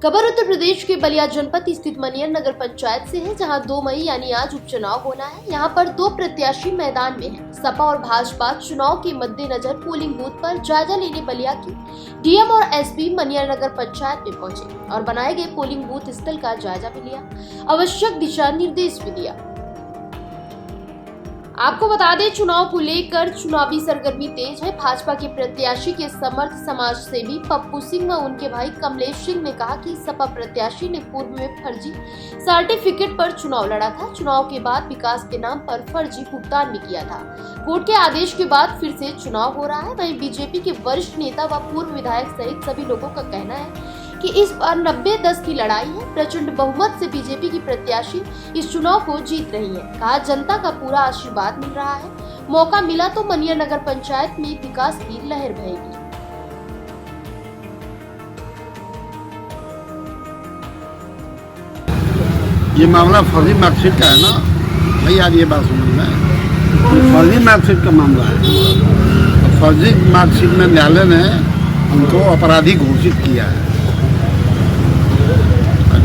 खबर उत्तर प्रदेश के बलिया जनपद स्थित मनियर नगर पंचायत से है, जहां 2 मई यानी आज उपचुनाव होना है। यहां पर 2 प्रत्याशी मैदान में हैं। सपा और भाजपा चुनाव के मद्देनजर पोलिंग बूथ पर जायजा लेने बलिया की डीएम और एसपी मनियर नगर पंचायत में पहुंचे और बनाए गए पोलिंग बूथ स्थल का जायजा भी लिया, आवश्यक दिशा निर्देश भी दिया। आपको बता दें, चुनाव को लेकर चुनावी सरगर्मी तेज है। भाजपा के प्रत्याशी के समर्थ समाज सेवी पप्पू सिंह व उनके भाई कमलेश सिंह ने कहा कि सपा प्रत्याशी ने पूर्व में फर्जी सर्टिफिकेट पर चुनाव लड़ा था। चुनाव के बाद विकास के नाम पर फर्जी भुगतान भी किया था। कोर्ट के आदेश के बाद फिर से चुनाव हो रहा है। वहीं बीजेपी के वरिष्ठ नेता व पूर्व विधायक सहित सभी लोगों का कहना है कि इस बार 90-10 की लड़ाई है। प्रचंड बहुमत से बीजेपी की प्रत्याशी इस चुनाव को जीत रही है। कहा, जनता का पूरा आशीर्वाद मिल रहा है। मौका मिला तो मनियर नगर पंचायत में विकास की लहर बहेगी। ये मामला फर्जी मार्कशीट का है ना भाई, आज ये बात समझ में, फर्जी मार्कशीट का मामला है। फर्जी मार्कशीट में न्यायालय ने उनको अपराधी घोषित किया है।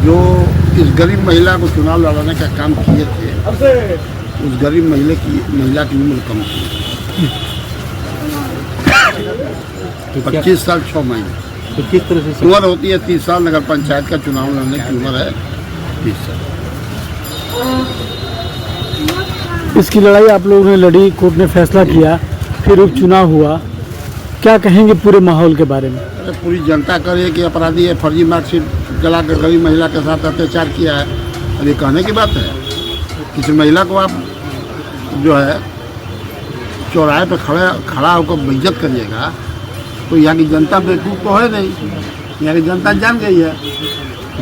जो इस गरीब महिला को चुनाव लड़ाने का काम किए थे, उस गरीब महिला की उम्र कम थी, 25 साल 6 महीने। तो किस तरह से उम्र होती है 30 साल, नगर पंचायत का चुनाव लड़ने की उम्र है 30 साल। इसकी लड़ाई आप लोगों ने लड़ी, कोर्ट ने फैसला किया, फिर उपचुनाव हुआ। क्या कहेंगे पूरे माहौल के बारे में? अरे पूरी जनता करे कि अपराधी है, फर्जी मार्कशीट जला कर गरीब महिला के साथ अत्याचार किया है। अब ये कहने की बात है, किसी महिला को आप जो है चौराहे पर खड़ा होकर बेइज्जत करिएगा, तो यहाँ की जनता बेवकूफ़ तो है नहीं। यहाँ की जनता जान गई है,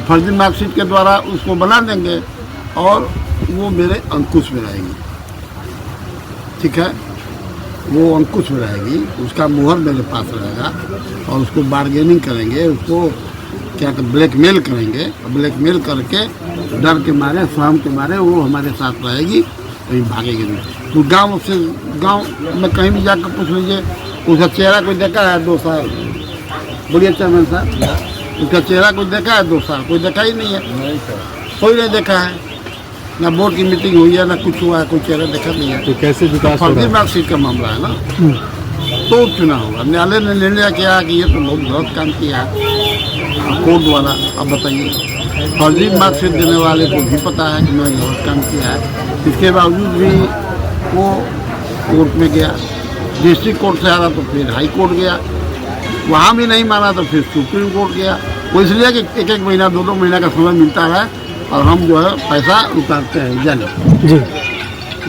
फर्जी मार्कशीट के द्वारा उसको बना देंगे और वो मेरे अंकुश में रहेगी। ठीक है, वो अंकुश में रहेगी, उसका मुहर मेरे पास रहेगा और उसको बार्गेनिंग करेंगे, उसको क्या ब्लैकमेल करेंगे। ब्लैकमेल करके डर के मारे, शर्म के मारे वो हमारे साथ रहेगी, कहीं भागेगी नहीं। तो गांव में कहीं भी जाकर पूछ लीजिए, उसका चेहरा कोई देखा है 2 साल? बोलिए चेयरमैन साहब, उसका चेहरा कोई देखा है 2 साल? कोई देखा ही नहीं है, कोई नहीं देखा है। ना बोर्ड की मीटिंग हुई है, ना कुछ हुआ है, कोई चेहरा देखा नहीं है। तो कैसे विकास? फर्जी मार्कशीट का मामला है ना, तो चुनाव होगा। न्यायालय ने निर्णय किया कि ये तो बहुत गलत काम किया कोर्ट द्वारा। अब बताइए, फर्जी मार्कशीट देने वाले को भी पता है कि मैंने गलत काम किया है, इसके बावजूद भी वो कोर्ट में गया। डिस्ट्रिक्ट कोर्ट से आ रहा तो फिर हाई कोर्ट गया, वहाँ भी नहीं माना तो फिर सुप्रीम कोर्ट गया। वो इसलिए कि 1-1 महीना 2-2 महीना का समय मिलता है और हम जो है पैसा उतारते हैं जाने जी।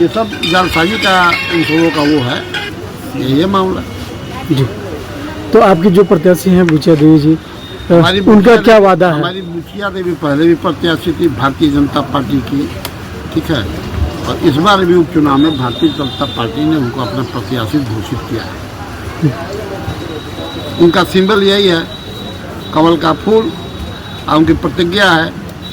ये सब जालसाजी का इन लोगों का वो है, ये मामला जी। तो आपकी जो प्रत्याशी हैं बुचिया देवी जी, उनका क्या वादा है? हमारी बुचिया देवी पहले भी प्रत्याशी थी भारतीय जनता पार्टी की, ठीक है, और इस बार भी उपचुनाव में भारतीय जनता पार्टी ने उनको अपना प्रत्याशी घोषित किया है। उनका सिंबल यही है, कमल का फूल, और उनकी प्रतिज्ञा है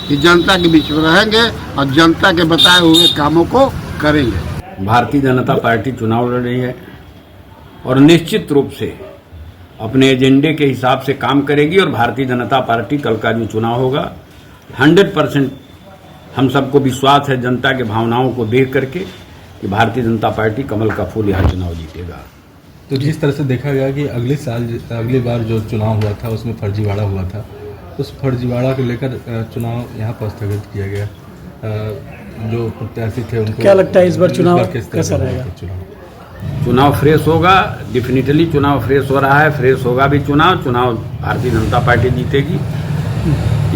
कि जनता के बीच में रहेंगे और जनता के बताए हुए कामों को करेंगे। भारतीय जनता पार्टी चुनाव लड़ रही है और निश्चित रूप से अपने एजेंडे के हिसाब से काम करेगी और भारतीय जनता पार्टी कल का जो चुनाव होगा 100% हम सबको विश्वास है जनता के भावनाओं को देख करके कि भारतीय जनता पार्टी कमल का फूल यह चुनाव जीतेगा। तो जिस तरह से देखा गया कि अगली बार जो चुनाव हुआ था उसमें फर्जीवाड़ा हुआ था, उस फर्जीवाड़ा को लेकर चुनाव यहाँ पर स्थगित किया गया। जो प्रत्याशी थे उनको क्या लगता है इस बार चुनाव कैसा रहेगा? चुनाव फ्रेश होगा, डेफिनेटली चुनाव फ्रेश हो रहा है, फ्रेश होगा भी चुनाव भारतीय जनता पार्टी जीतेगी,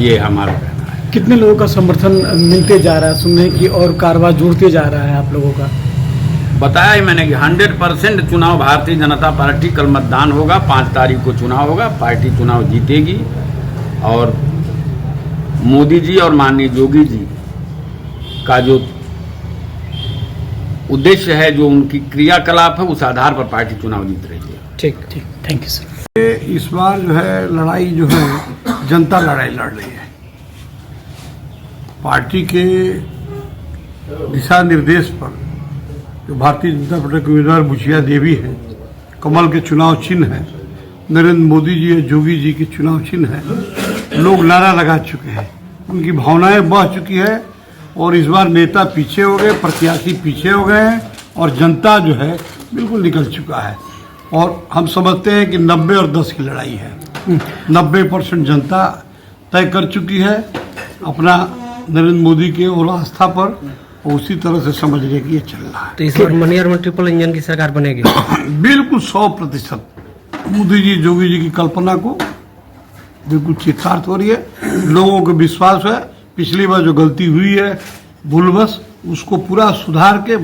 ये हमारा कहना है। कितने लोगों का समर्थन मिलते जा रहा है सुनने की, और कारवा जुड़ते जा रहा है आप लोगों का? बताया ही मैंने कि 100% चुनाव भारतीय जनता पार्टी, कल मतदान होगा, 5 तारीख को चुनाव होगा, पार्टी चुनाव जीतेगी और मोदी जी और माननीय योगी जी का जो उद्देश्य है, जो उनकी क्रियाकलाप है, उस आधार पर पार्टी चुनाव जीत रही है। ठीक, थैंक यू सर। इस बार जो है लड़ाई जो है जनता लड़ाई लड़ रही है। पार्टी के दिशा निर्देश पर जो भारतीय जनता पार्टी के उम्मीदवार बुचिया देवी है, कमल के चुनाव चिन्ह है, नरेंद्र मोदी जी, योगी जी के चुनाव चिन्ह है, लोग नारा लगा चुके हैं, उनकी भावनाएं बह चुकी है और इस बार नेता पीछे हो गए, प्रत्याशी पीछे हो गए हैं और जनता जो है बिल्कुल निकल चुका है। और हम समझते हैं कि 90 और 10 की लड़ाई है। 90% जनता तय कर चुकी है अपना नरेंद्र मोदी के और आस्था पर, और उसी तरह से समझ रहे कि ये चल रहा है। तो इस बार मनियर में ट्रिपल इंजन की सरकार बनेगी? बिल्कुल 100%। मोदी जी योगी जी की कल्पना को बिल्कुल चितार्थ हो रही है। लोगों को विश्वास है पिछली बार जो गलती हुई है भूलवश, उसको पूरा सुधार के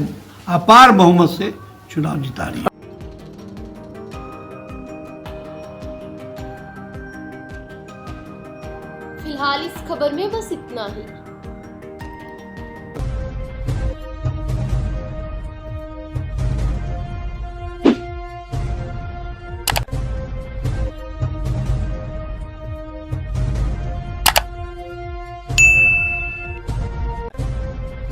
अपार बहुमत से चुनाव जिता रही है। फिलहाल इस खबर में बस इतना ही।